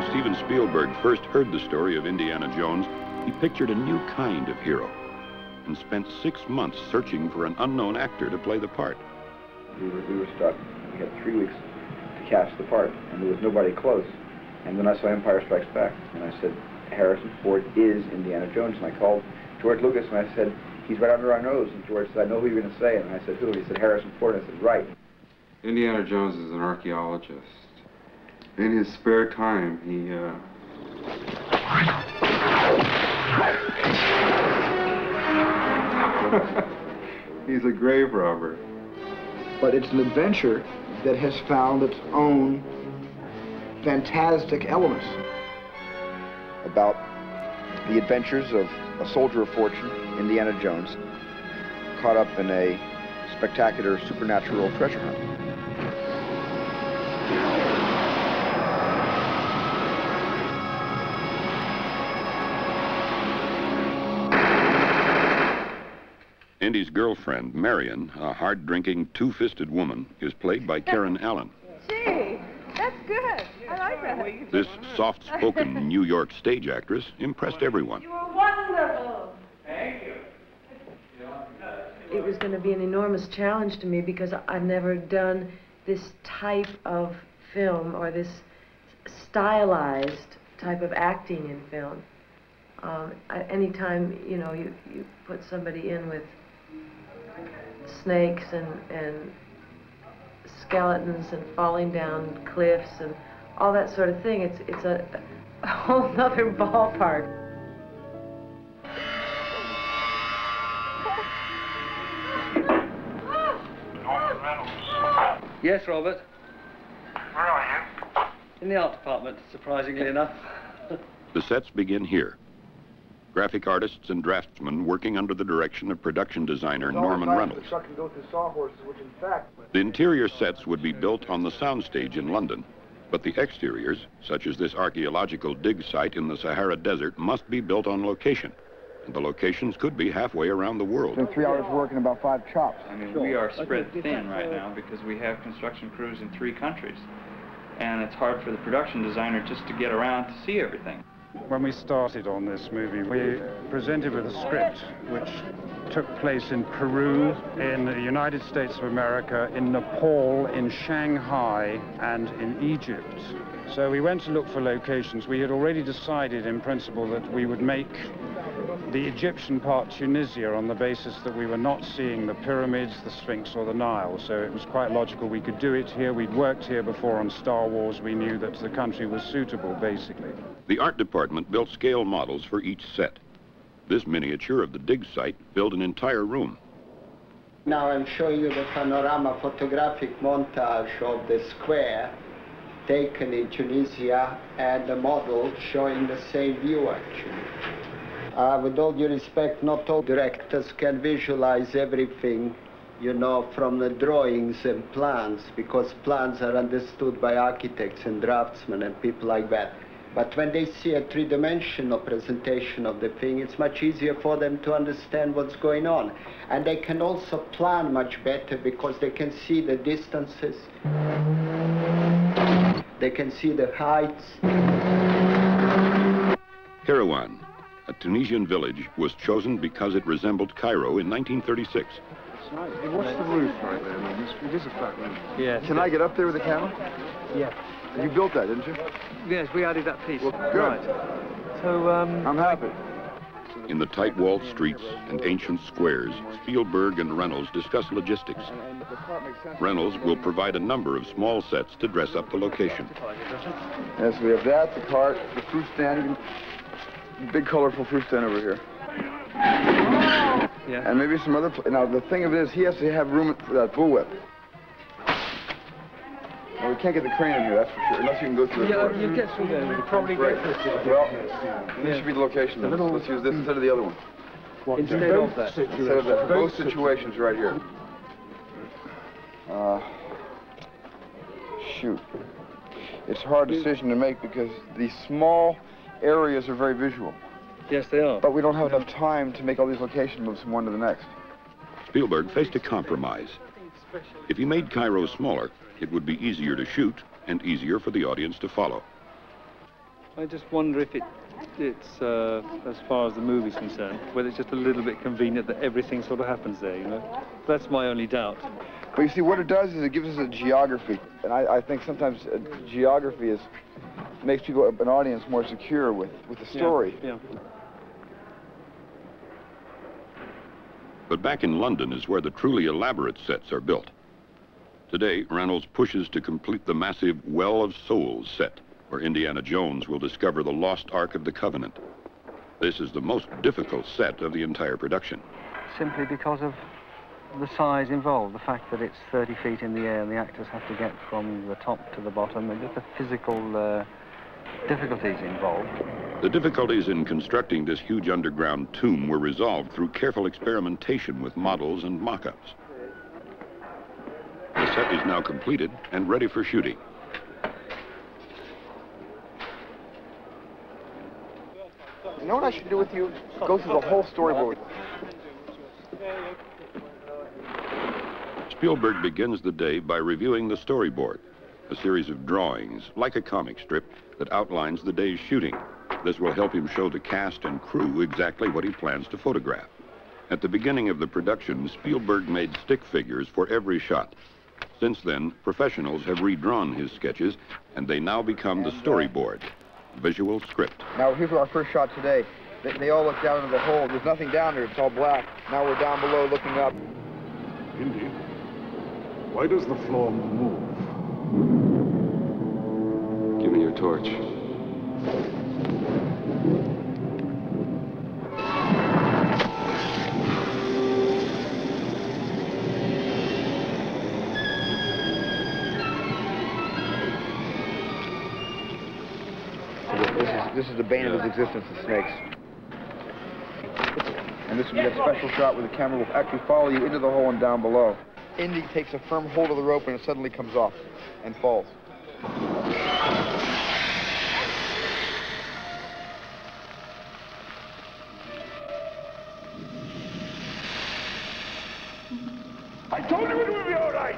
When Steven Spielberg first heard the story of Indiana Jones, he pictured a new kind of hero and spent 6 months searching for an unknown actor to play the part. We were stuck. We had 3 weeks to cast the part, and there was nobody close. And then I saw Empire Strikes Back, and I said, Harrison Ford is Indiana Jones. And I called George Lucas, and I said, he's right under our nose. And George said, I know who you're going to say. And I said, who? He said, Harrison Ford. And I said, right. Indiana Jones is an archaeologist. In his spare time, he's a grave robber. But it's an adventure that has found its own fantastic elements. About the adventures of a soldier of fortune, Indiana Jones, caught up in a spectacular supernatural treasure hunt. Indy's girlfriend, Marion, a hard-drinking, two-fisted woman, is played by Karen Allen. Gee, that's good. I like that. This soft-spoken New York stage actress impressed everyone. You were wonderful. Thank you. It was going to be an enormous challenge to me because I've never done this type of film or this stylized type of acting in film. Anytime, you know, you put somebody in with snakes and skeletons and falling down cliffs and all that sort of thing, it's a whole nother ballpark. Yes, Robert? Where are you? In the art department, surprisingly enough. The sets begin here. Graphic artists and draftsmen working under the direction of production designer Norman Reynolds. The interior sets would be built on the soundstage in London, but the exteriors, such as this archaeological dig site in the Sahara Desert, must be built on location. And the locations could be halfway around the world. It's been 3 hours work and about 5 chops. I mean, we are spread thin right now because we have construction crews in 3 countries. And it's hard for the production designer just to get around to see everything. When we started on this movie, we presented with a script which took place in Peru, in the United States of America, in Nepal, in Shanghai, and in Egypt. So we went to look for locations. We had already decided in principle that we would make the Egyptian part Tunisia on the basis that we were not seeing the pyramids, the Sphinx, or the Nile. So it was quite logical we could do it here. We'd worked here before on Star Wars. We knew that the country was suitable, basically. The art department built scale models for each set. This miniature of the dig site filled an entire room. Now I'm showing you the panorama photographic montage of the square taken in Tunisia and the model showing the same view, actually. With all due respect, not all directors can visualize everything, you know, from the drawings and plans, because plans are understood by architects and draftsmen and people like that. But when they see a three-dimensional presentation of the thing, it's much easier for them to understand what's going on. And they can also plan much better because they can see the distances. They can see the heights. Kairouan, a Tunisian village, was chosen because it resembled Cairo in 1936. What's the roof right there? I mean, it is a flat roof. Yes. Can I get up there with the camera? Yeah. You built that, didn't you? Yes, we added that piece. Well, good. Right. So, I'm happy. In the tight-walled streets and ancient squares, Spielberg and Reynolds discuss logistics. Reynolds will provide a number of small sets to dress up the location. Yes, we have that, the cart, the fruit stand, big colorful fruit stand over here. Yeah. And maybe some other... Now, the thing of it is, he has to have room for that bullwhip. Now, we can't get the crane in here, that's for sure, unless you can go through the door. Yeah, you get through there. You probably Right. get through. Well, this should be the location. Let's use this instead of the other one. Instead of that. Instead of that. Both situations right here. Shoot. It's a hard decision to make because these small areas are very visual. Yes, they are. But we don't have enough time to make all these location moves from one to the next. Spielberg faced a compromise. If he made Cairo smaller, it would be easier to shoot and easier for the audience to follow. I just wonder if it's as far as the movie's concerned, whether it's just a little bit convenient that everything sort of happens there, you know? That's my only doubt. But you see, what it does is it gives us a geography. And I think sometimes geography makes people, an audience, more secure with the story. Yeah. But back in London is where the truly elaborate sets are built. Today, Reynolds pushes to complete the massive Well of Souls set, where Indiana Jones will discover the lost Ark of the Covenant. This is the most difficult set of the entire production. Simply because of the size involved, the fact that it's 30 feet in the air and the actors have to get from the top to the bottom, and just the physical difficulties involved. The difficulties in constructing this huge underground tomb were resolved through careful experimentation with models and mock-ups. The set is now completed and ready for shooting. You know what I should do with you? Go through the whole storyboard. Spielberg begins the day by reviewing the storyboard, a series of drawings, like a comic strip, that outlines the day's shooting. This will help him show the cast and crew exactly what he plans to photograph. At the beginning of the production, Spielberg made stick figures for every shot. Since then, professionals have redrawn his sketches, and they now become the storyboard, visual script. Now, here's our first shot today. They all look down into the hole. There's nothing down there. It's all black. Now we're down below looking up. Indy, why does the floor move? Give me your torch. This is the bane of his existence, the snakes. And this will be a special shot where the camera will actually follow you into the hole and down below. Indy takes a firm hold of the rope and it suddenly comes off and falls. I told you it would be all right.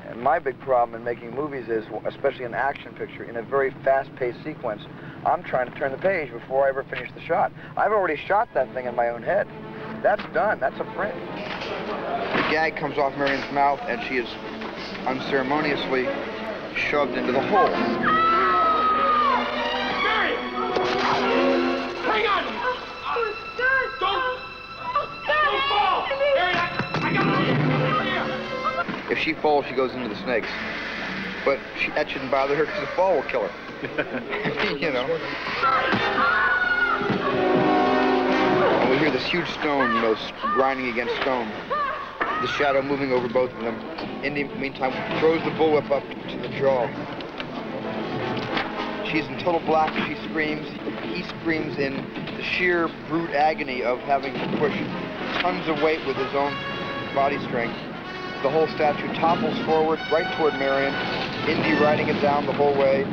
And my big problem in making movies is, especially an action picture, in a very fast-paced sequence, I'm trying to turn the page before I ever finish the shot. I've already shot that thing in my own head. That's done. That's a print. The gag comes off Marion's mouth, and she is unceremoniously shoved into the hole. Marion! Hang on! Don't fall! Marion, I got it! If she falls, she goes into the snakes. But that shouldn't bother her because the fall will kill her. You know. And we hear this huge stone, you know, grinding against stone. The shadow moving over both of them. Indy, meantime, throws the bullwhip up to the jaw. She's in total black as she screams. He screams in the sheer brute agony of having to push tons of weight with his own body strength. The whole statue topples forward, right toward Marion. Indy riding it down the whole way.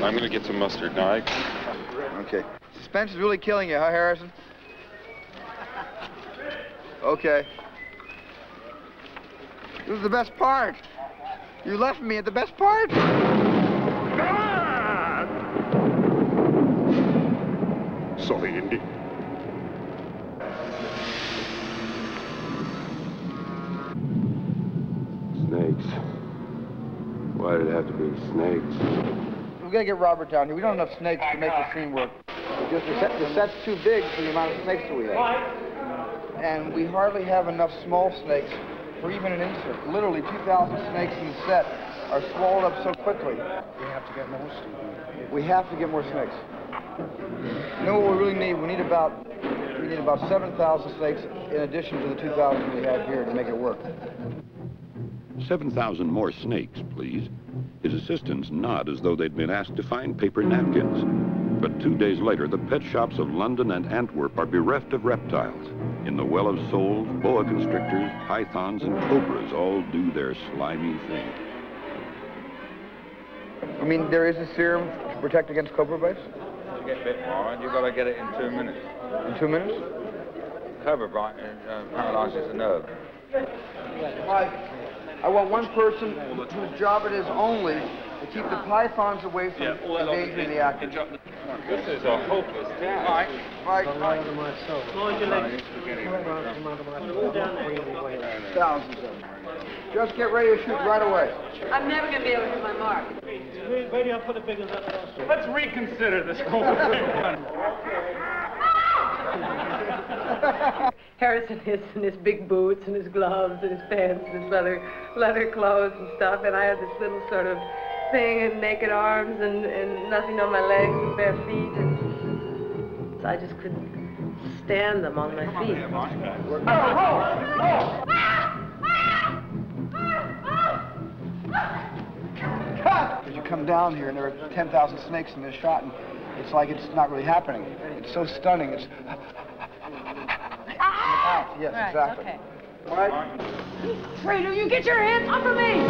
I'm gonna get some mustard now. Okay. Suspense is really killing you, huh, Harrison? Okay. This is the best part. You left me at the best part. Sorry, Indy. Snakes. Why did it have to be snakes? We gotta get Robert down here. We don't have enough snakes to make the scene work. Just the set's too big for the amount of snakes that we have. And we hardly have enough small snakes for even an insert. Literally 2,000 snakes in the set are swallowed up so quickly. We have to get more snakes. We have to get more snakes. You know what we really need? We need about 7,000 snakes in addition to the 2,000 we have here to make it work. 7,000 more snakes, please. His assistants nod as though they'd been asked to find paper napkins. But 2 days later, the pet shops of London and Antwerp are bereft of reptiles. In the Well of Souls, boa constrictors, pythons, and cobras all do their slimy thing. I mean, there is a serum to protect against cobra bites? To get bit more, and you've got to get it in 2 minutes. In 2 minutes? Cobra bite paralyzes the nerve. I want one person whose job it is only To keep the pythons away from endangering the actors. This is a hopeless task. Mike. Thousands of them. Just get ready to shoot right away. I'm never going to be able to hit my mark. Where do I put the figures out of the Let's reconsider this whole thing. Harrison is in his big boots and his gloves and his pants and his leather clothes and stuff, and I had this little sort of thing and naked arms and nothing on my legs and bare feet, and so I just couldn't stand them on my feet. As you come down here and there are 10,000 snakes in this shot, and it's like it's not really happening. It's so stunning. It's yes, Right, exactly. Okay. Right. Fredo, you get your hands off of me!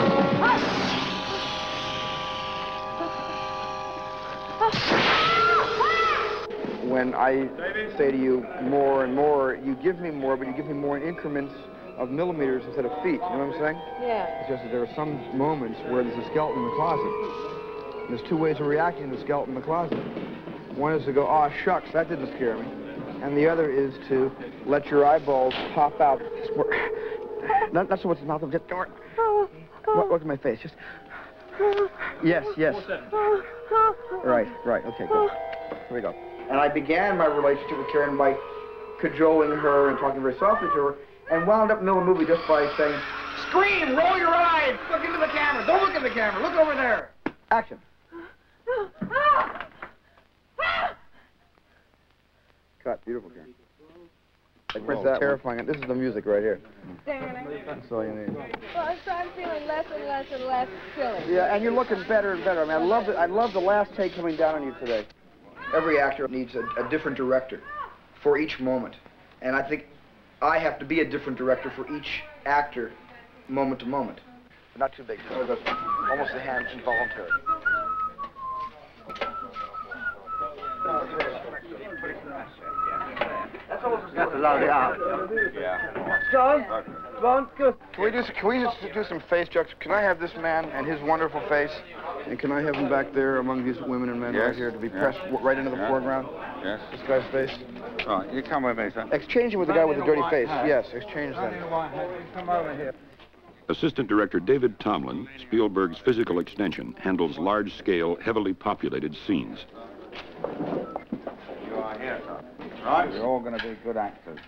When I say to you more and more, you give me more, but you give me more in increments of millimeters instead of feet. You know what I'm saying? Yeah. It's just that there are some moments where there's a skeleton in the closet. And there's two ways of reacting to the skeleton in the closet. One is to go, aw, shucks, that didn't scare me. And the other is to let your eyeballs pop out. Not so much the mouth of just, look at my face, just, yes. Right, okay, good. Here we go. And I began my relationship with Karen by cajoling her and talking very softly to her, and wound up in the middle of the movie just by saying, scream, roll your eyes, look into the camera, don't look at the camera, look over there. Action. Cut, beautiful, Karen. That's terrifying. This is the music right here. That's all you need. Well, so I'm feeling less and less and less silly. Yeah, and you're looking better and better. I mean, I love the last take coming down on you today. Every actor needs a different director for each moment. And I think I have to be a different director for each actor, moment to moment. Not too big, so that's almost a hand involuntary. That's almost got to loud it out. Yeah. John, good. Can we just do some face jokes? Can I have this man and his wonderful face? And can I have him back there among these women and men right here to be pressed right into the foreground? Yes. This guy's face. Right, you come with me, sir. Exchange him with the guy with the dirty face. Yes, exchange them. Come over here. Assistant Director David Tomlin, Spielberg's physical extension, handles large-scale, heavily populated scenes. You are here, sir. Right? You're all going to be good actors.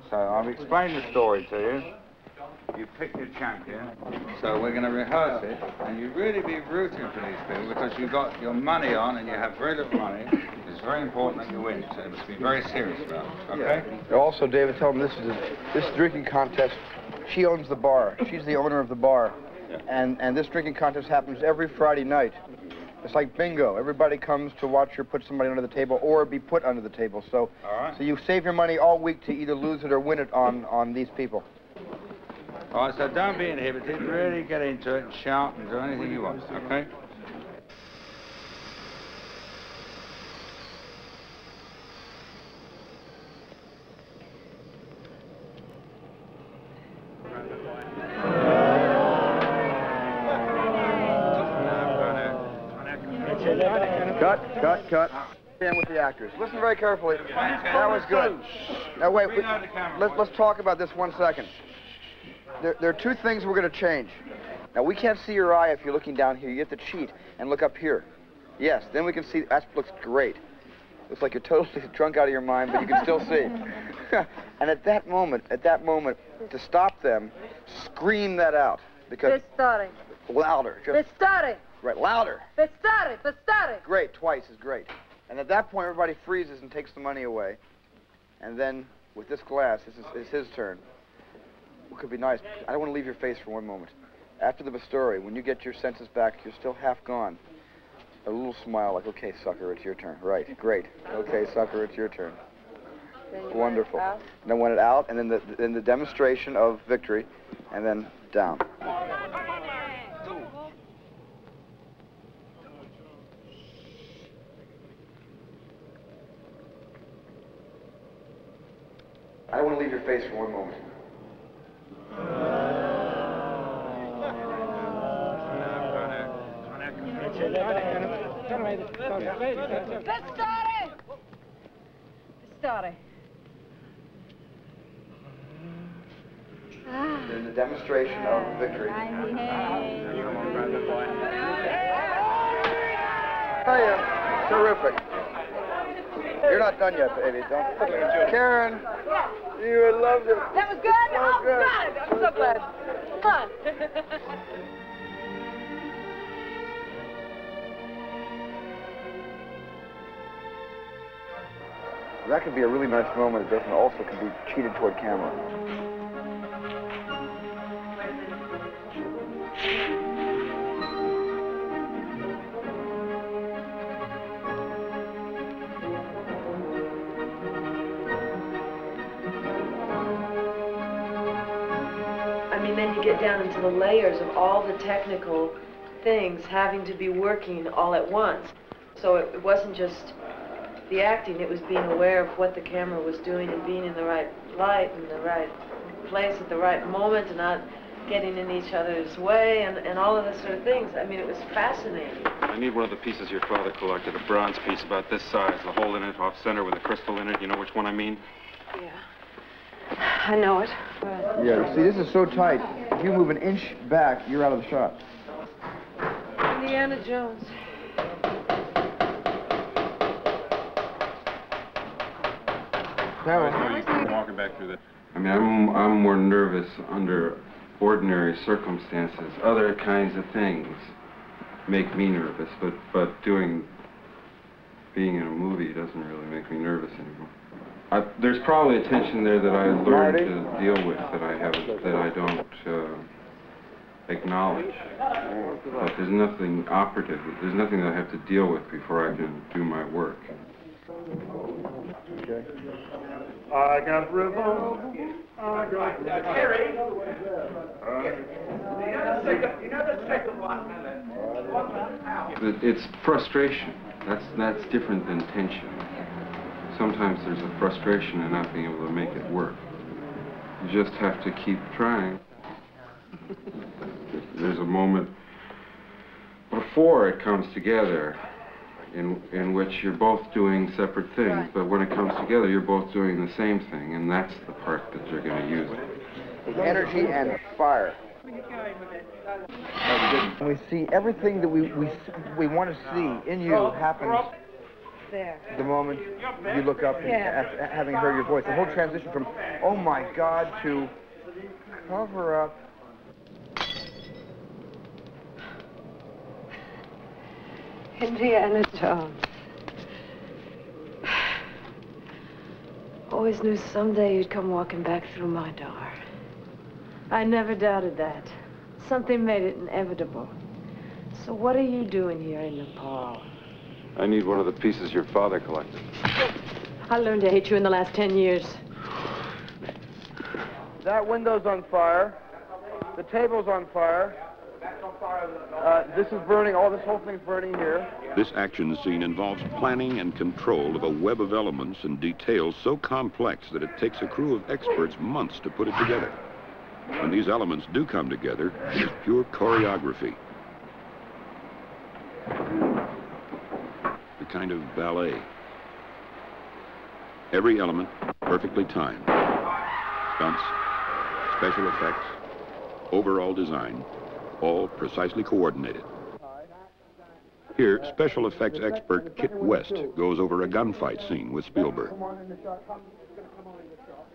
So I've explained the story to you. You pick your champion. So we're going to rehearse it. And you really be rooting for these people because you've got your money on and you have very little money. It's very important that you win. So you must be very serious about it. Okay? Yeah. Also, David, tell him this drinking contest, she owns the bar. She's the owner of the bar. Yeah. And this drinking contest happens every Friday night. It's like bingo. Everybody comes to watch her put somebody under the table or be put under the table. So, so you save your money all week to either lose it or win it on these people. All right, so don't be inhibited. Really get into it and shout and do anything you want, okay? Cut. Stand with the actors. Listen very carefully. That was good. Now wait, let's talk about this 1 second. There are two things we're going to change. Now we can't see your eye if you're looking down here. You have to cheat and look up here. Yes, then we can see. That looks great. Looks like you're totally drunk out of your mind, but you can still see. And at that moment, to stop them, scream that out because Pistare. louder. Just Pistare. right, louder. Pistare. Pistare. Great, twice is great. And at that point, everybody freezes and takes the money away. And then, with this glass, it's his turn. What could be nice? I don't want to leave your face for one moment. After the story, when you get your senses back, you're still half gone. A little smile, like, okay, sucker, it's your turn. Right, great. Okay, sucker, it's your turn. Wonderful. And then when it out, and then the demonstration of victory, and then down. I don't want to leave your face for one moment. There's a demonstration of victory. Oh, yeah. Terrific. You're not done yet, baby. Don't. Karen, you loved it. That was good? Oh, God. I'm so glad. Come on. That could be a really nice moment. It doesn't also can be cheated toward camera. I mean, then you get down into the layers of all the technical things having to be working all at once. So it wasn't just the acting, it was being aware of what the camera was doing and being in the right light and the right place at the right moment and not getting in each other's way and all of those sort of things. I mean, it was fascinating. I need one of the pieces your father collected, a bronze piece about this size, the hole in it off center with a crystal in it. You know which one I mean? Yeah. I know it. But... Yeah, see, this is so tight. If you move an inch back, you're out of the shot. Indiana Jones. Walking back through that. I mean, I'm more nervous under ordinary circumstances. Other kinds of things make me nervous, but being in a movie doesn't really make me nervous anymore. There's probably a tension there that I learned to deal with that I don't acknowledge. But there's nothing operative. There's nothing that I have to deal with before I can do my work. Okay. I got ribbon. I got Terry. You know the second one. It's frustration. That's different than tension. Sometimes there's a frustration in not being able to make it work. You just have to keep trying. There's a moment before it comes together in which you're both doing separate things, right. But when it comes together, you're both doing the same thing, and that's the part that you're going to use. Energy and fire. We see everything that we want to see in you happens there. The moment you look up and after having heard your voice. The whole transition from, oh my God, to cover up. Indiana Jones. Always knew someday you'd come walking back through my door. I never doubted that. Something made it inevitable. So what are you doing here in Nepal? I need one of the pieces your father collected. I learned to hate you in the last 10 years. That window's on fire. The table's on fire. This is burning, this whole thing's burning here. This action scene involves planning and control of a web of elements and details so complex that it takes a crew of experts months to put it together. When these elements do come together, it's pure choreography. The kind of ballet. Every element perfectly timed. Stunts, special effects, overall design, all precisely coordinated. Here, special effects expert Kit West goes over a gunfight scene with Spielberg.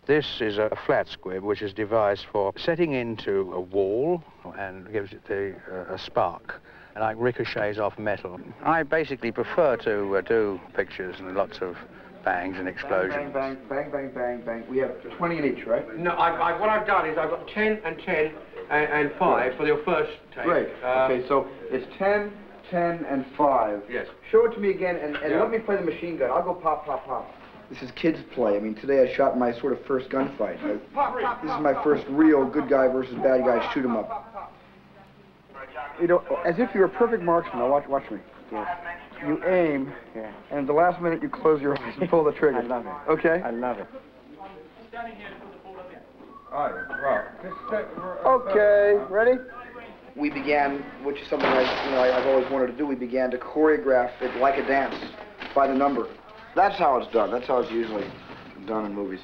This is a flat squib which is devised for setting into a wall and gives it a spark, and like ricochets off metal. I basically prefer to do pictures and lots of bangs and explosions. Bang, bang, bang, bang, bang, bang. We have 20 in each, right? No, what I've done is I've got 10 and 10 and 5 for your first take. Great. Okay, so it's 10, 10, and 5. Yes. Show it to me again, and let me play the machine gun. I'll go pop, pop, pop. This is kids' play. I mean, today I shot my sort of first gunfight. This is my first real good guy versus bad guy shoot 'em up. You know, as if you're a perfect marksman. Now watch me. Yeah. You aim, and at the last minute you close your eyes and pull the trigger. I love it. Okay? I love it. Okay, ready? we began, which is something I've always wanted to do, we began to choreograph it like a dance, by the number. That's how it's done. That's how it's usually done in movies.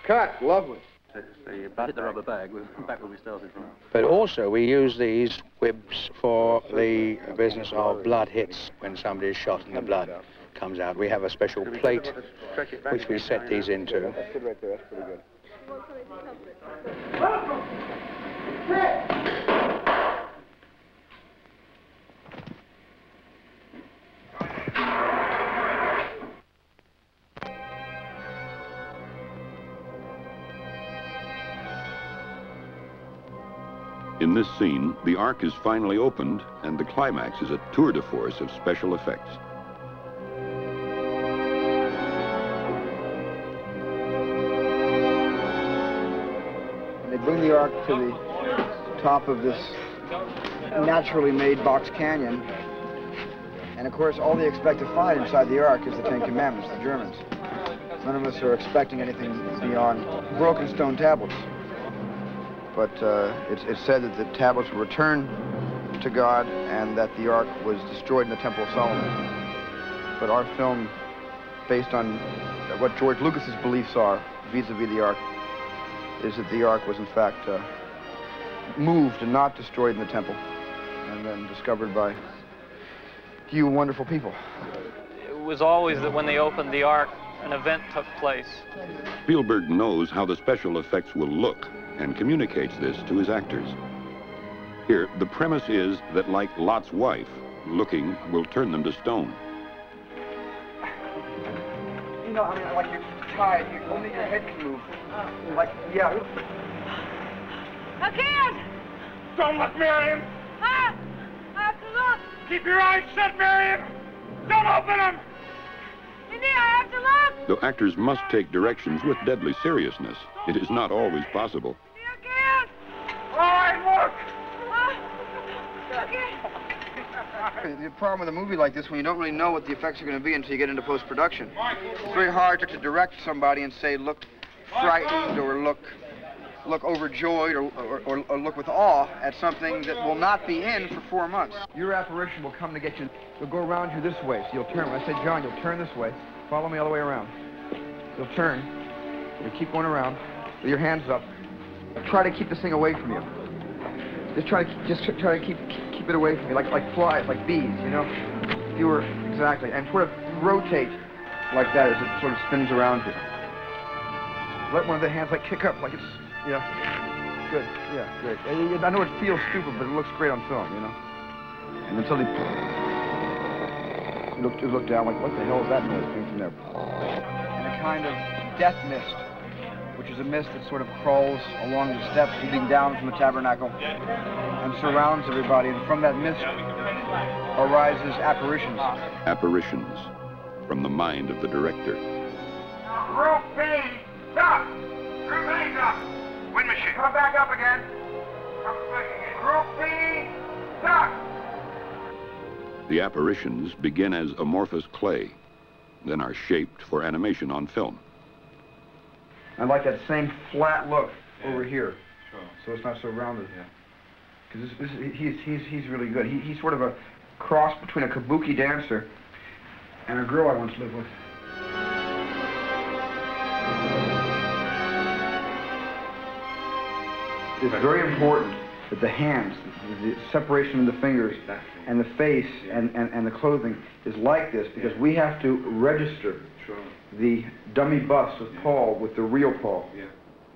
Cut. Lovely. Hit the rubber bag, we're back where we started from. But also we use these whips for the business of blood hits when somebody is shot and the blood comes out. We have a special plate which we set these into. That's good right there. That's pretty good. In this scene, the Ark is finally opened, and the climax is a tour de force of special effects. And they bring the Ark to the top of this naturally made box canyon. And of course, all they expect to find inside the Ark is the Ten Commandments, the Germans. None of us are expecting anything beyond broken stone tablets. But it's said that the tablets were returned to God and that the Ark was destroyed in the Temple of Solomon. But our film, based on what George Lucas's beliefs are vis-a-vis the Ark, is that the Ark was in fact moved and not destroyed in the temple, and then discovered by you wonderful people. It was always that when they opened the Ark, an event took place. Spielberg knows how the special effects will look and communicates this to his actors. Here, the premise is that, like Lot's wife, looking will turn them to stone. You know, I mean, like you're tied, only your head can move. Like, yeah. I can't! Don't look, Miriam! I have to look! Keep your eyes shut, Miriam! Don't open them! Indy, I have to look! Though actors must take directions with deadly seriousness, it is not always possible. All right, look! The problem with a movie like this, when you don't really know what the effects are going to be until you get into post-production, it's very hard to direct somebody and say, look frightened or look overjoyed or look with awe at something that will not be in for 4 months. Your apparition will come to get you. You'll go around you this way, so you'll turn. When I say, John, you'll turn this way. Follow me all the way around. You'll turn. You'll keep going around with your hands up. Try to keep this thing away from you. Just try to keep it away from you, like flies, like bees, you know. Exactly, and sort of rotate like that as it sort of spins around you. Let one of the hands like kick up, like it's good, great. I know it feels stupid, but it looks great on film, you know. And then suddenly, you look down like, what the hell is that noise coming from there? And a kind of death mist, which is a mist that sort of crawls along the steps leading down from the tabernacle and surrounds everybody. And from that mist arises apparitions. Apparitions from the mind of the director. Group B, stop! Group A, stop! Wind machine. Come back up again. Group B, stop! The apparitions begin as amorphous clay, then are shaped for animation on film. I like that same flat look over here, so it's not so rounded. Because he's really good. He's sort of a cross between a kabuki dancer and a girl I once lived with. It's very important that the hands, the separation of the fingers, and the face and the clothing is like this, because we have to register the dummy bust of Paul with the real Paul.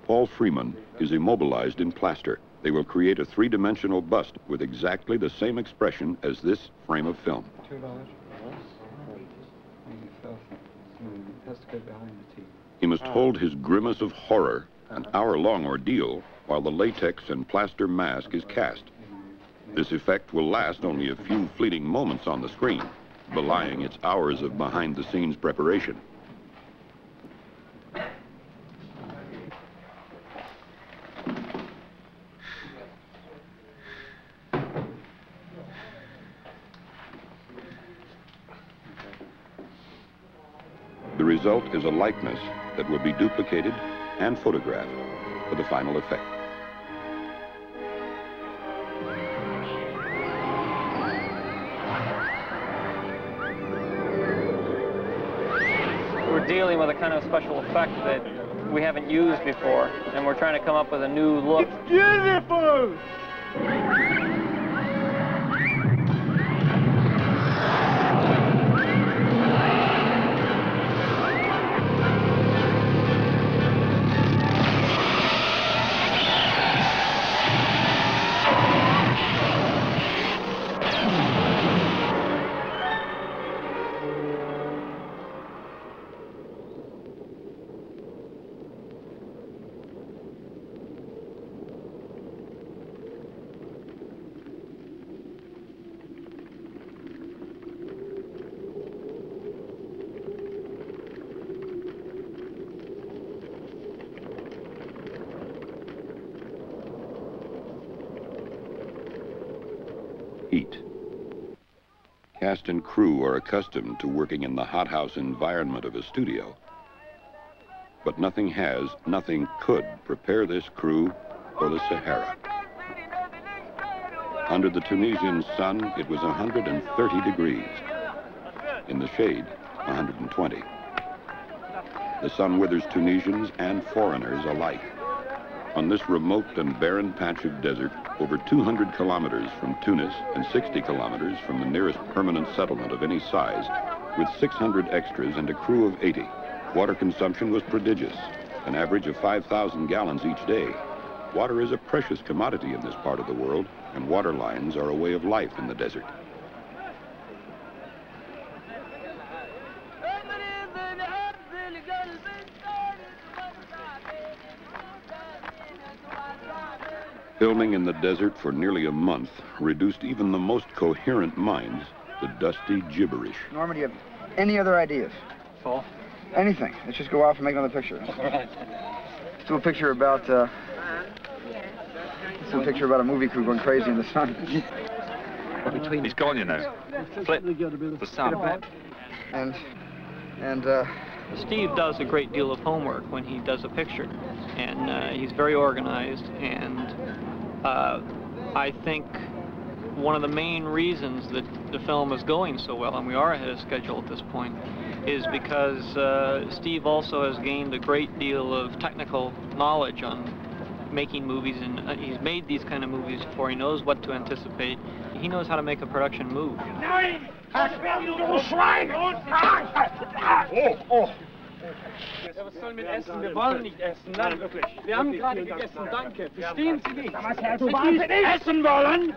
Paul Freeman is immobilized in plaster. They will create a three-dimensional bust with exactly the same expression as this frame of film. $2. Has to go behind the teeth. He must hold his grimace of horror, an hour-long ordeal, while the latex and plaster mask is cast. This effect will last only a few fleeting moments on the screen, belying its hours of behind-the-scenes preparation. The result is a likeness that will be duplicated and photographed for the final effect. We're dealing with a kind of special effect that we haven't used before, and we're trying to come up with a new look. It's beautiful! Heat. Cast and crew are accustomed to working in the hothouse environment of a studio. But nothing has, nothing could prepare this crew for the Sahara. Under the Tunisian sun, it was 130 degrees. In the shade, 120. The sun withers Tunisians and foreigners alike. On this remote and barren patch of desert, over 200 kilometers from Tunis and 60 kilometers from the nearest permanent settlement of any size, with 600 extras and a crew of 80, water consumption was prodigious, an average of 5,000 gallons each day. Water is a precious commodity in this part of the world, and water lines are a way of life in the desert. Filming in the desert for nearly a month reduced even the most coherent minds to dusty gibberish. Norman, do you have any other ideas? Paul? Anything. Let's just go off and make another picture. Let's do a picture about, let's do a picture about a movie crew going crazy in the sun. He's gone, you know. Flip the sun. And Steve does a great deal of homework when he does a picture, and he's very organized, and I think one of the main reasons that the film is going so well, and we are ahead of schedule at this point, is because Steve also has gained a great deal of technical knowledge on making movies, and he's made these kind of movies before. He knows what to anticipate. He knows how to make a production move. Was soll mit Essen? Wir wollen nicht essen. Nein, wirklich. Wir haben gerade gegessen. Danke. Verstehen Sie mich? Du warst nicht essen wollen?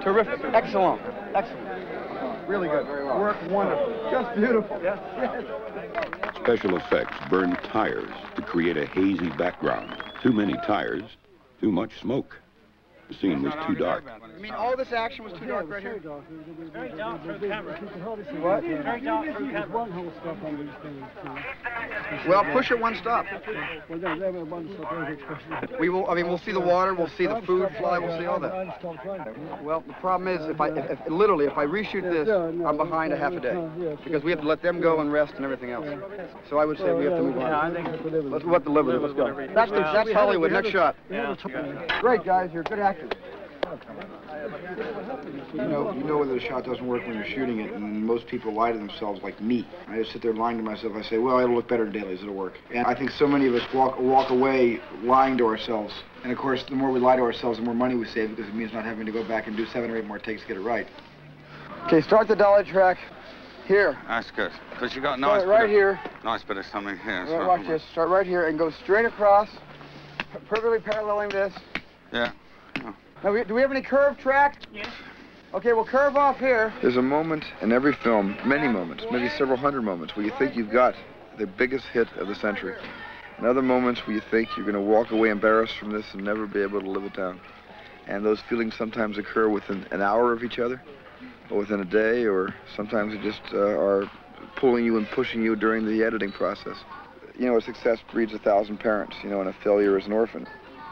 terrific. Excellent. Excellent. Really good. Work wonderful. Just beautiful. Yes. Special effects burned tires to create a hazy background. Too many tires, too much smoke. The scene was too dark. You mean all this action was too dark right here? Very dark through camera. What? Very dark through camera. Well, push it one stop. We will. I mean, we'll see the water. We'll see the food fly. We'll see all that. Well, the problem is, if I reshoot this, I'm behind a half a day because we have to let them go and rest and everything else. So I would say we have to move on. Let's let the liberty. Let's go. That's Hollywood. Next shot. Great guys. You're good actors. You know whether the shot doesn't work when you're shooting it, and most people lie to themselves like me. I just sit there lying to myself. I say, well, it'll look better in dailies, it'll work. And I think so many of us walk away lying to ourselves. And of course, the more we lie to ourselves, the more money we save, because it means not having to go back and do 7 or 8 more takes to get it right. Okay, start the dolly track here. That's good, because you got nice right here. Nice bit of something here. Right, watch this. Start right here and go straight across, perfectly paralleling this. Yeah. Now, do we have any curved track? Yes. Okay, we'll curve off here. There's a moment in every film, many moments, maybe several hundred moments, where you think you've got the biggest hit of the century. And other moments where you think you're going to walk away embarrassed from this and never be able to live it down. And those feelings sometimes occur within an hour of each other, or within a day, or sometimes they just are pulling you and pushing you during the editing process. You know, a success breeds 1,000 parents, you know, and a failure is an orphan.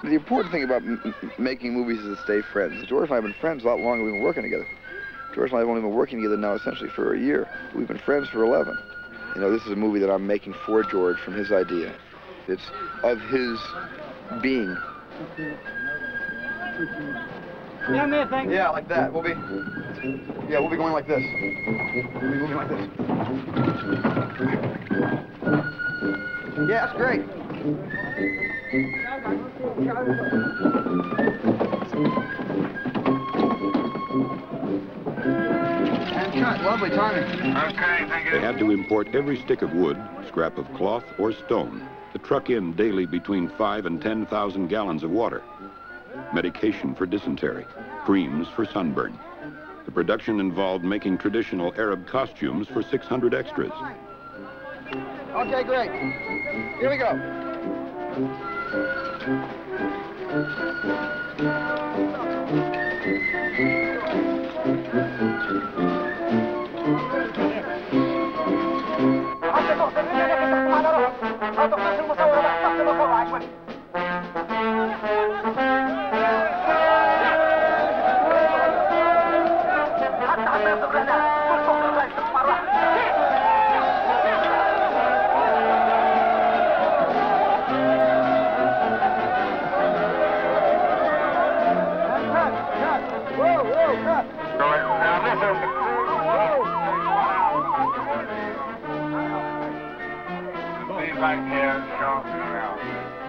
The important thing about making movies is to stay friends. George and I have been friends a lot longer than we've been working together. George and I have only been working together now essentially for a year. We've been friends for 11. You know, this is a movie that I'm making for George from his idea. It's of his being. Yeah, man, thank you. Yeah, like that. We'll be going like this. We'll be moving like this. Yeah, that's great. And cut. Lovely timing. Okay, thank you. They had to import every stick of wood, scrap of cloth, or stone to truck in daily between 5,000 and 10,000 gallons of water. Medication for dysentery, creams for sunburn. The production involved making traditional Arab costumes for 600 extras. Okay, great. Here we go.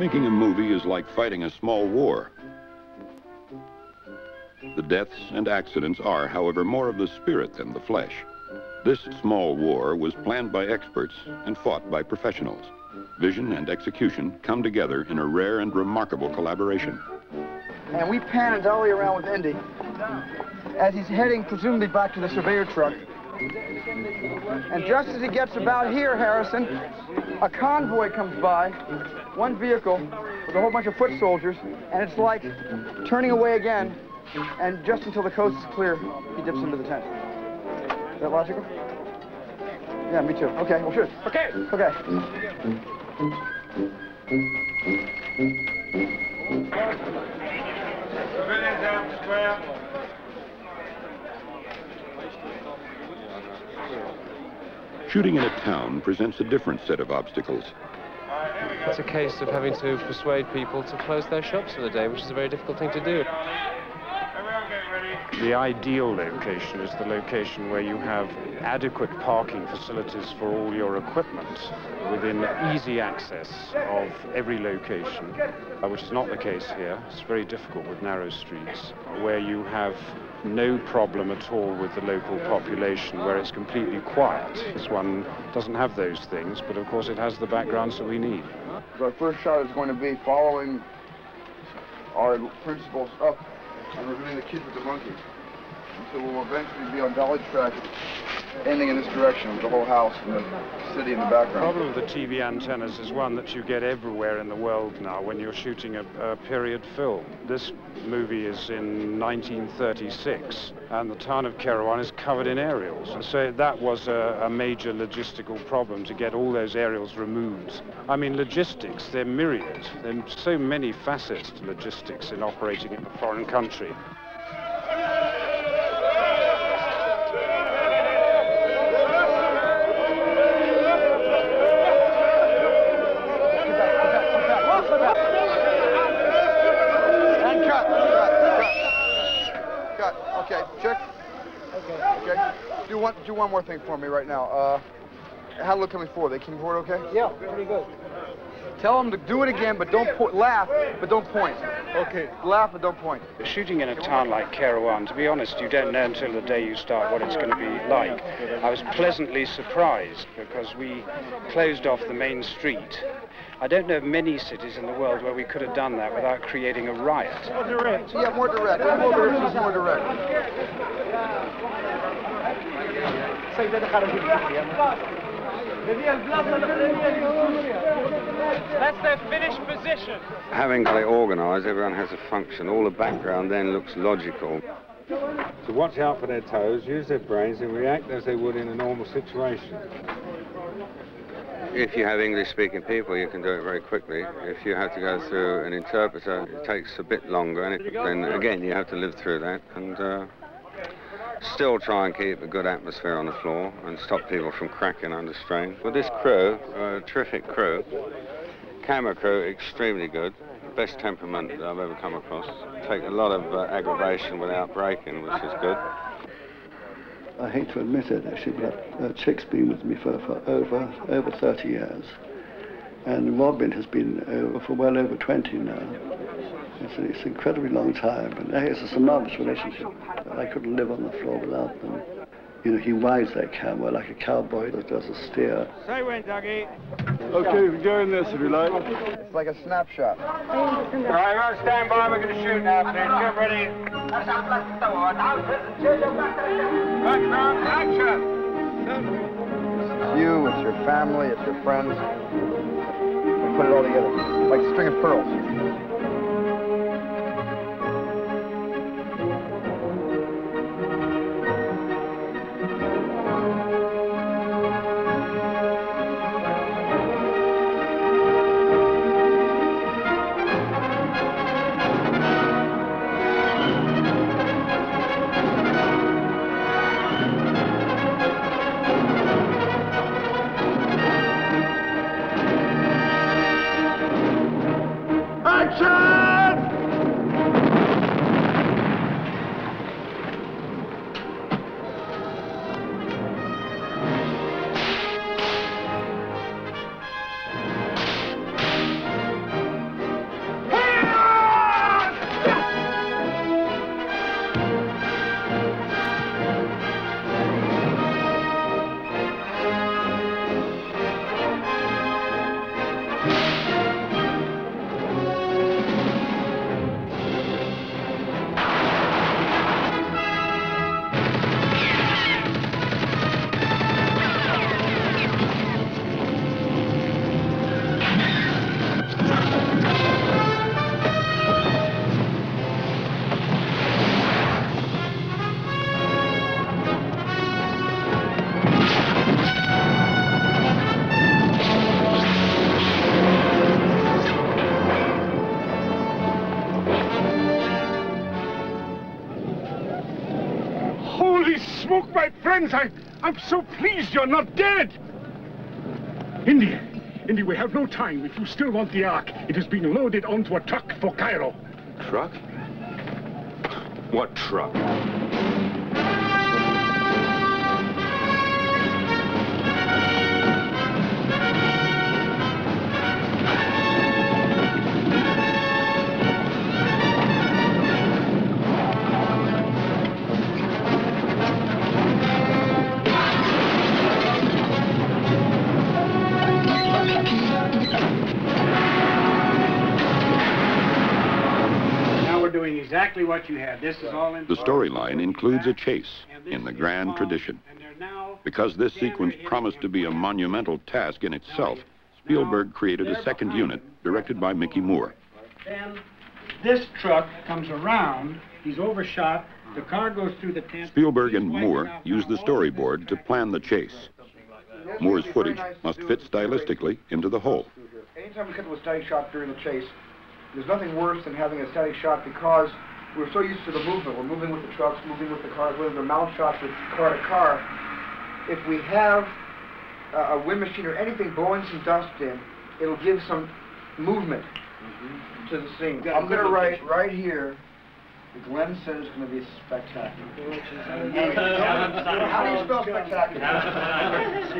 Making a movie is like fighting a small war. The deaths and accidents are, however, more of the spirit than the flesh. This small war was planned by experts and fought by professionals. Vision and execution come together in a rare and remarkable collaboration. And we pan and dolly around with Indy as he's heading presumably back to the surveyor truck. And just as he gets about here, Harrison, a convoy comes by, one vehicle with a whole bunch of foot soldiers, and it's like turning away again, and just until the coast is clear, he dips into the tent. Is that logical? Yeah, me too. Okay, well, shoot. Okay. Okay. Shooting in a town presents a different set of obstacles. It's a case of having to persuade people to close their shops for the day, which is a very difficult thing to do. The ideal location is the location where you have adequate parking facilities for all your equipment within easy access of every location, which is not the case here. It's very difficult with narrow streets, where you have no problem at all with the local population, where it's completely quiet. This one doesn't have those things, but of course it has the backgrounds that we need. So our first shot is going to be following our principals up and reviewing the kid with the monkey. And so we'll eventually be on dolly track, ending in this direction with the whole house and the city in the background. The problem with the TV antennas is one that you get everywhere in the world now when you're shooting a period film. This movie is in 1936, and the town of Kairouan is covered in aerials. And so that was a major logistical problem, to get all those aerials removed. I mean, logistics, they're myriad. There are so many facets to logistics in operating in a foreign country. Okay, check. Okay. Do one more thing for me right now. How look coming forward? They came forward okay? Yeah, pretty good. Tell them to do it again, but don't laugh, but don't point. Okay. Laugh, but don't point. Shooting in a town like Kairouan, to be honest, you don't know until the day you start what it's going to be like. I was pleasantly surprised because we closed off the main street. I don't know of many cities in the world where we could have done that without creating a riot. More direct. Yeah, more direct. More direct. That's their finished position. Having got it organised, everyone has a function. All the background then looks logical. So watch out for their toes, use their brains, and react as they would in a normal situation. If you have English-speaking people, you can do it very quickly. If you have to go through an interpreter, it takes a bit longer, and then again you have to live through that. And still try and keep a good atmosphere on the floor and stop people from cracking under strain. With this crew, a terrific crew, camera crew, extremely good, best temperament that I've ever come across. Take a lot of aggravation without breaking, which is good. I hate to admit it, actually, but Chick's been with me for over 30 years. And Robin has been for well over 20 now. It's an incredibly long time, but it's a marvelous relationship. I couldn't live on the floor without them. You know, he rides that camera like a cowboy that does a steer. Say when, Dougie. Okay, we're doing this if you like. It's like a snapshot. All right, right, stand by. We're going to shoot now. Please get ready. Action! It's you, it's your family, it's your friends. We put it all together, like a string of pearls. I'm so pleased you're not dead! Indy, we have no time. If you still want the Ark, it is being loaded onto a truck for Cairo. Truck? What truck? Exactly what you had. This is all in. The storyline includes a chase in the grand tradition. Because this sequence promised to be a monumental task in itself, Spielberg created a second unit directed by Mickey Moore. Then this truck comes around, he's overshot, the car goes through the tent. Spielberg and Moore used the storyboard to plan the chase. Moore's footage must fit stylistically into the whole. Anytime we cut to a static shot during the chase, there's nothing worse than having a static shot because we're so used to the movement. We're moving with the trucks, moving with the cars, whether they're mount shots or car to car. If we have a wind machine or anything blowing some dust in, it'll give some movement to the scene. I'm going to write right here, Glenn said it's going to be spectacular. How do you spell spectacular?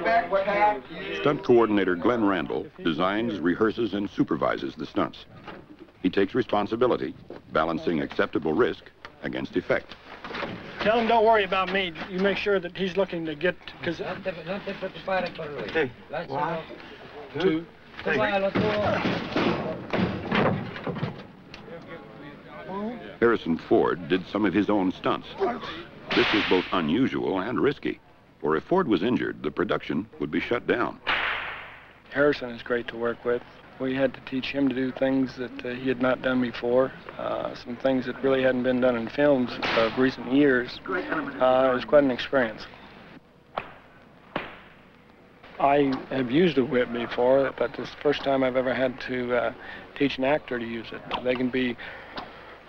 Spectacular. Stunt coordinator Glenn Randall designs, rehearses, and supervises the stunts. He takes responsibility, balancing acceptable risk against effect. Tell him don't worry about me. You make sure that he's looking to get, because... Harrison Ford did some of his own stunts. This was both unusual and risky, for if Ford was injured, the production would be shut down. Harrison is great to work with. We had to teach him to do things that he had not done before, some things that really hadn't been done in films of recent years. It was quite an experience. I have used a whip before, but this is the first time I've ever had to teach an actor to use it. They can be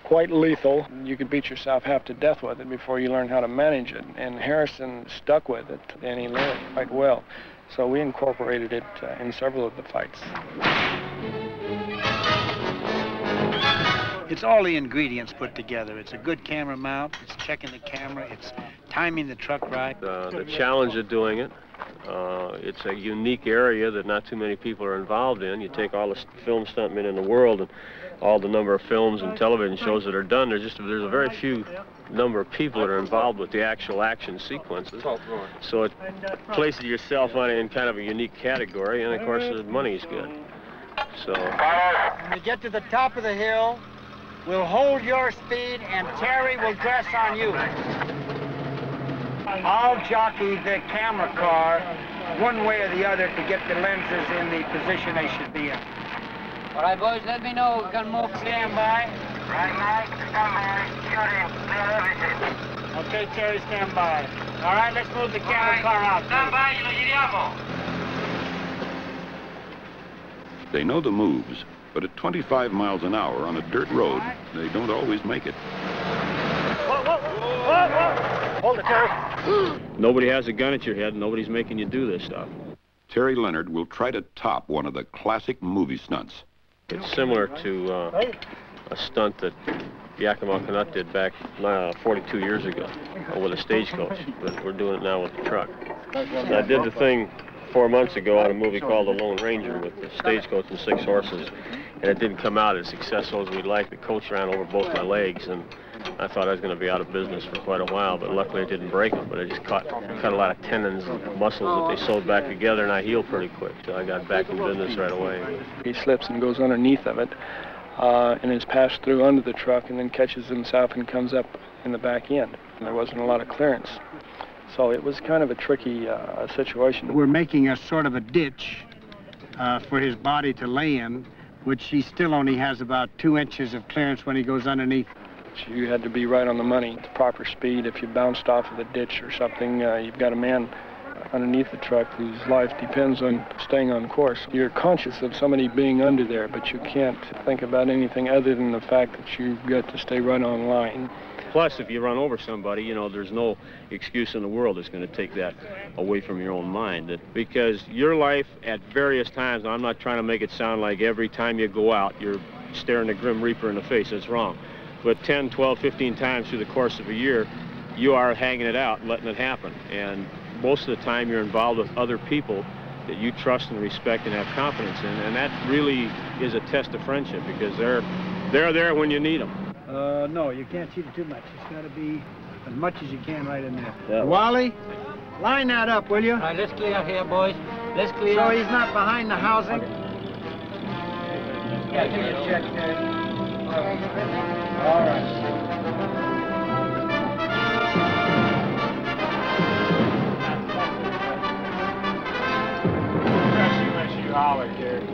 quite lethal. You could beat yourself half to death with it before you learn how to manage it. And Harrison stuck with it, and he learned it quite well. So we incorporated it in several of the fights. It's all the ingredients put together. It's a good camera mount, it's checking the camera, it's timing the truck right. The challenge of doing it, it's a unique area that not too many people are involved in. You take all the film stuntmen in the world and all the number of films and television shows that are done, there's a very few number of people that are involved with the actual action sequences. So it places yourself in kind of a unique category, and of course the money's good. So when we get to the top of the hill, we'll hold your speed and Terry will dress on you. I'll jockey the camera car one way or the other to get the lenses in the position they should be in. All right, boys, let me know. We can move. Stand by. Right, shooting. Okay, Terry, stand by. All right, let's move the camera car out. Stand by, lo giriamo. They know the moves, but at 25 miles an hour on a dirt road, they don't always make it. Whoa, whoa, whoa, whoa. Hold it, Terry. Nobody has a gun at your head, and nobody's making you do this stuff. Terry Leonard will try to top one of the classic movie stunts. It's similar to a stunt that Yakima Canutt did back 42 years ago with a stagecoach, but we're doing it now with the truck. I did the thing 4 months ago on a movie called The Lone Ranger with the stagecoach and 6 horses, and it didn't come out as successful as we'd like. The coach ran over both my legs, and I thought I was going to be out of business for quite a while, but luckily it didn't break them, but I just cut a lot of tendons and muscles that they sewed back together, and I healed pretty quick, so I got back in business right away. He slips and goes underneath of it, and is passed through under the truck, and then catches himself and comes up in the back end. And there wasn't a lot of clearance. So it was kind of a tricky situation. We're making a sort of a ditch for his body to lay in, which he still only has about 2 inches of clearance when he goes underneath. You had to be right on the money, the proper speed. If you bounced off of the ditch or something, you've got a man underneath the truck whose life depends on staying on course. You're conscious of somebody being under there, but you can't think about anything other than the fact that you've got to stay right on line. Plus, if you run over somebody, you know, there's no excuse in the world that's going to take that away from your own mind. Because your life at various times, and I'm not trying to make it sound like every time you go out, you're staring the Grim Reaper in the face. That's wrong. But 10, 12, 15 times through the course of a year, you are hanging it out and letting it happen. And most of the time, you're involved with other people that you trust and respect and have confidence in. And that really is a test of friendship, because they're there when you need them. No, you can't cheat it too much. It's got to be as much as you can right in there. Yeah. Wally, line that up, will you? All right, let's clear here, boys. Let's clear. So he's not behind the housing? Yeah, give me a check, Terry. All right.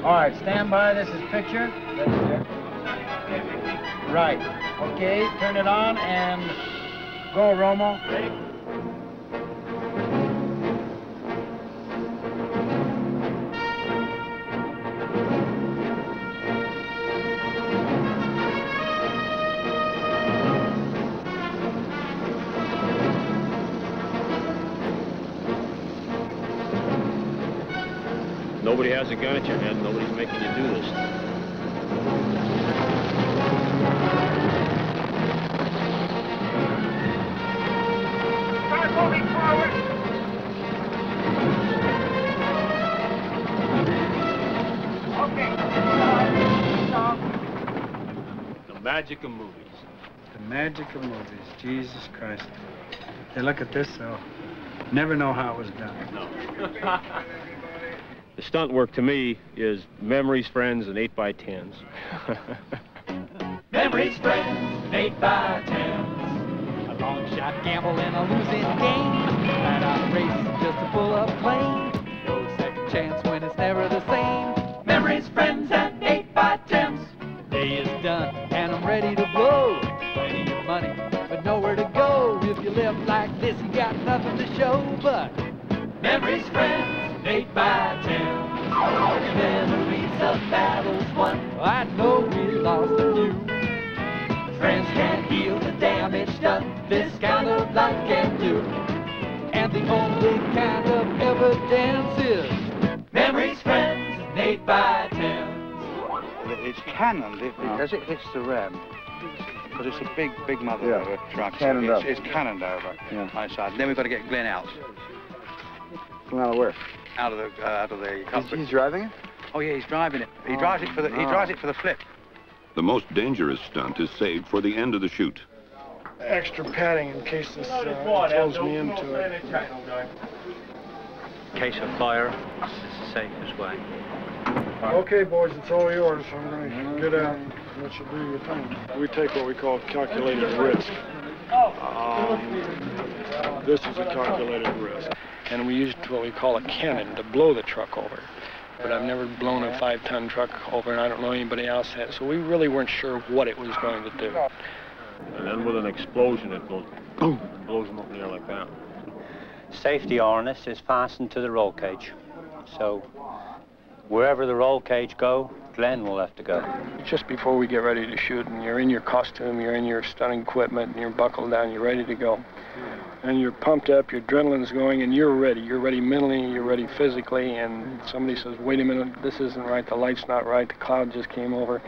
All right, stand by. This is picture. Right. Okay, turn it on and go, Romo. Nobody has a gun at your head. Nobody's making you do this. Start moving forward. Okay. Stop. The magic of movies. The magic of movies. Jesus Christ. Hey, look at this, though. Never know how it was done. No. The stunt work to me is memories, friends, and 8x10s. Memories, friends, 8x10s. A long shot gamble in a losing game. Flat out race just to pull up plane. No second chance when it's never the same. Memories, friends, and 8x10s. Day is done and I'm ready to blow. Plenty of money, but nowhere to go. If you live like this, you got nothing to show but memories, friends. 8x10. Memories of battles won. I know we lost a few. Friends can't heal the damage done. This kind of life can do. And the only kind of evidence is memories, friends, and 8x10s. It's cannoned as it hits the ram. Because it's a big mother of a truck. Cannoned up. It's cannoned over my side. Then we've got to get Glenn out. Glenn out of where? Out of the cockpit. He's driving it? Oh yeah, he's driving it. He drives it for the he drives it for the flip. The most dangerous stunt is saved for the end of the shoot. Extra padding in case this throws me into it. In case of fire, it's the safest way. Okay, boys, it's all yours. I'm going to get out and let you do your thing. We take what we call calculated risk. This is a calculated risk. And we used what we call a cannon to blow the truck over. But I've never blown a 5-ton truck over, and I don't know anybody else has. So we really weren't sure what it was going to do. And then with an explosion, it goes boom, and blows them up in the air like that. Safety harness is fastened to the roll cage. So wherever the roll cage go, Glenn will have to go. Just before we get ready to shoot, and you're in your costume, you're in your stunning equipment, and you're buckled down, you're ready to go. And you're pumped up, your adrenaline's going, and you're ready. You're ready mentally, you're ready physically, and somebody says, wait a minute, this isn't right, the light's not right, the cloud just came over.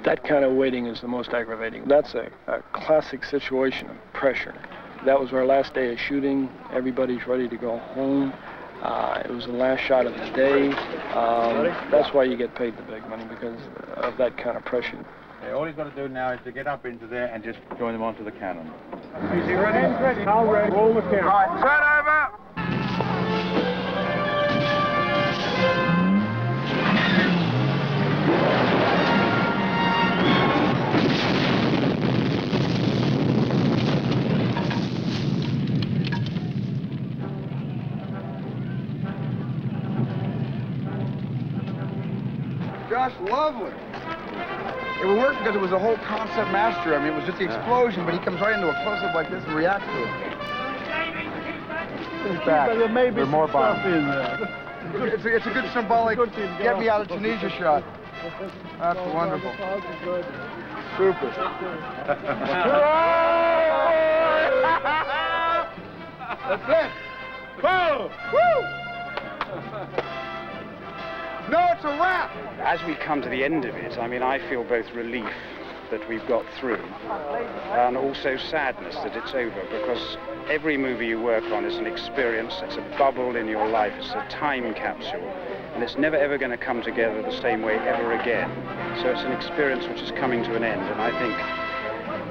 That kind of waiting is the most aggravating. That's a classic situation of pressure. That was our last day of shooting. Everybody's ready to go home. It was the last shot of the day. That's why you get paid the big money, because of that kind of pressure. Yeah, all he's got to do now is to get up into there and just join them onto the cannon. Is he ready? Ready. How ready? Roll the camera. All right, turn over. Just lovely. It would work because it was a whole concept master. I mean, it was just the explosion, but he comes right into a close-up like this and reacts to it. He's back. But there may be more stuff bombs. in there. It's a good symbolic get me out of Tunisia shot. That's wonderful. Super. That's it. Whoa! Woo! No, it's a wrap! As we come to the end of it, I mean, I feel both relief that we've got through and also sadness that it's over, because every movie you work on is an experience, it's a bubble in your life, it's a time capsule, and it's never ever going to come together the same way ever again. So it's an experience which is coming to an end, and I think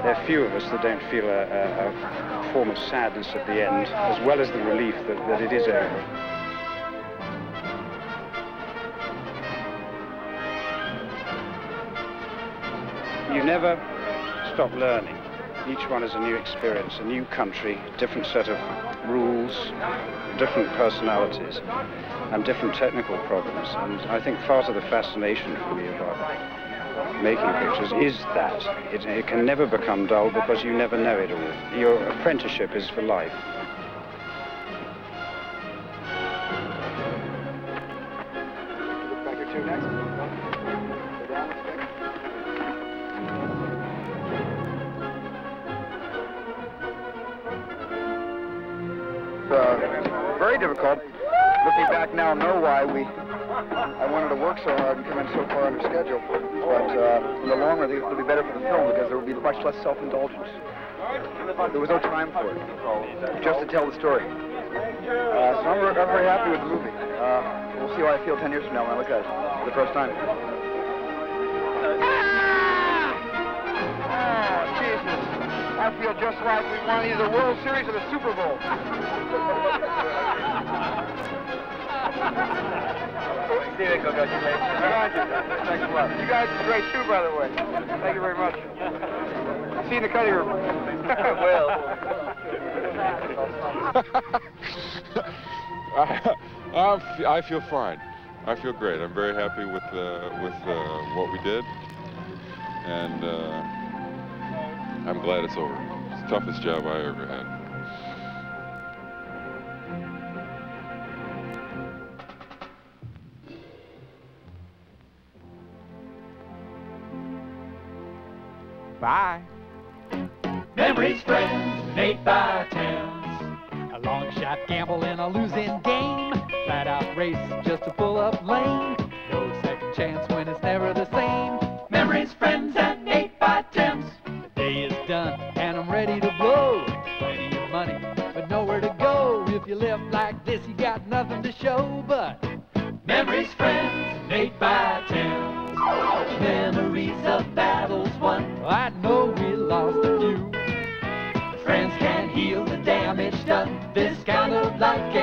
there are few of us that don't feel a form of sadness at the end, as well as the relief that it is over. You never stop learning. Each one is a new experience, a new country, different set of rules, different personalities, and different technical problems. And I think part of the fascination for me about making pictures is that. It can never become dull because you never know it all. Your apprenticeship is for life. Back here two next. Very difficult. Looking back now, I know why I wanted to work so hard and come in so far under schedule. But in the long run, I think it'll be better for the film because there will be much less self-indulgence. There was no time for it, just to tell the story. So I'm very happy with the movie. We'll see how I feel 10 years from now when I look at it for the first time. Jesus. I feel just like we won either the World Series or the Super Bowl. Steve, congratulations. Thanks a lot. You guys are great too, by the way. Thank you very much. See you in the cutting room. Well. I feel fine. I feel great. I'm very happy with what we did, and I'm glad it's over. It's the toughest job I ever had. Bye. 8x10s. A long shot gamble in a losing game. Flat out race just to pull up lane. No second chance when it's never the same. Memories, friends, and 8x10s. The day is done and I'm ready to blow. Plenty of money, but nowhere to go. If you live like this, you got nothing to show but memories, friends, and 8x10s. Memories of battles won. I know we lost a few. Friends can't heal the damage done. This kind of life